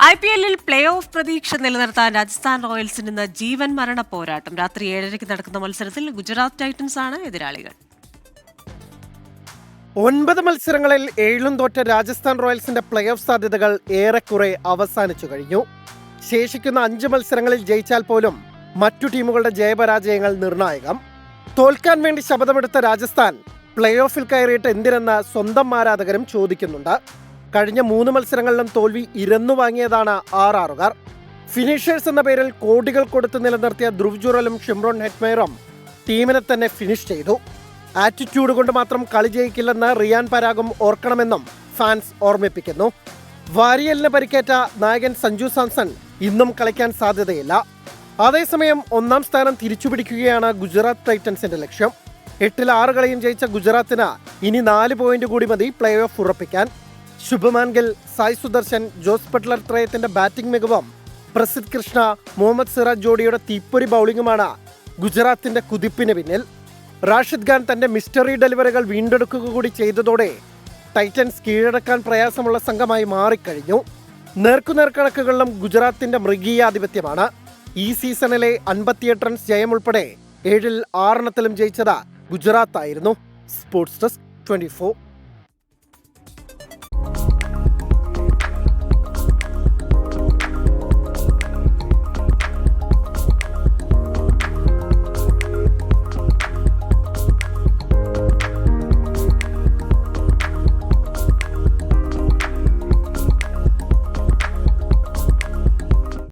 IPL-ൽ play off പ്രതീക്ഷ നിലനിർത്താൻ രാജസ്ഥാൻ റോയൽസിന് ഇന്ന് ജീവൻ മരണ പോരാട്ടം. രാത്രി 7:30 നടക്കുന്ന മത്സരത്തിൽ ഗുജറാത്ത് ടൈറ്റൻസ് ആണ് എതിരാളികൾ. 9 മത്സരങ്ങളിൽ 7 തോറ്റ രാജസ്ഥാൻ റോയൽസിന്റെ പ്ലേ ഓഫ് സാധ്യതകൾ ഏറെക്കുറെ അവസാനിച്ചു കഴിഞ്ഞു. ശേഷിക്കുന്ന 5 മത്സരങ്ങളിൽ ജയിച്ചാൽ പോലും മറ്റു ടീമുകളുടെ ജയപരാജയങ്ങൾ നിർണായകം. തോൽക്കാൻ വേണ്ടി ശപഥമെടുത്ത രാജസ്ഥാൻ പ്ലേ ഓഫിൽ കയറിയിട്ട് എന്തിനെന്ന് സ്വന്തം ആരാധകരും ചോദിക്കുന്നുണ്ട്. കഴിഞ്ഞ 3 മത്സരങ്ങളിലും തോൽവി ഇരന്നു വാങ്ങിയതാണ് ആറാറുകാർ. ഫിനിഷേഴ്സ് എന്ന പേരിൽ കോടികൾ കൊടുത്ത് നിലനിർത്തിയ ധ്രുവ് ജുറലും ഷിംറോൺ ഹെറ്റ്മെയറും ടീമിനെ തന്നെ ഫിനിഷ് ചെയ്തു. ആറ്റിറ്റ്യൂഡ് കൊണ്ട് മാത്രം കളി ജയിക്കില്ലെന്ന് റിയാൻ പരാഗും ഓർക്കണമെന്നും ഫാൻസ് ഓർമ്മിപ്പിക്കുന്നു. വാരിയലിന് പരിക്കേറ്റ നായകൻ സഞ്ജു സാംസൺ ഇന്നും കളിക്കാൻ സാധ്യതയില്ല. അതേസമയം 1-ാം സ്ഥാനം തിരിച്ചുപിടിക്കുകയാണ് ഗുജറാത്ത് ടൈറ്റൻസിന്റെ ലക്ഷ്യം. 8-ൽ 6 കളിയും ജയിച്ച ഗുജറാത്തിന് ഇനി 4 പോയിന്റ് കൂടി മതി പ്ലേ ഓഫ് ഉറപ്പിക്കാൻ. ശുഭമാൻ ഗിൽ, സായ് സുദർശൻ, ജോസ് ബട്ട്ലർ ത്രയത്തിന്റെ ബാറ്റിംഗ് മികവും പ്രസിദ്ധ് കൃഷ്ണ, മുഹമ്മദ് സിറാജ് ജോഡിയുടെ തീപ്പൊരി ബൗളിംഗുമാണ് ഗുജറാത്തിന്റെ കുതിപ്പിന് പിന്നിൽ. റാഷിദ് ഖാൻ തന്റെ മിസ്റ്ററി ഡെലിവറികൾ വീണ്ടെടുക്കുക കൂടി ചെയ്തതോടെ ടൈറ്റൻസ് കീഴടക്കാൻ പ്രയാസമുള്ള സംഘമായി മാറിക്കഴിഞ്ഞു. നേർക്കുനേർ കണക്കുകളിലും ഗുജറാത്തിന്റെ മൃഗീയാധിപത്യമാണ്. ഈ സീസണിലെ 58 റൺസ് ജയം ഉൾപ്പെടെ 7-ൽ 6 ജയിച്ചത് ഗുജറാത്തായിരുന്നു. Sports desk 24.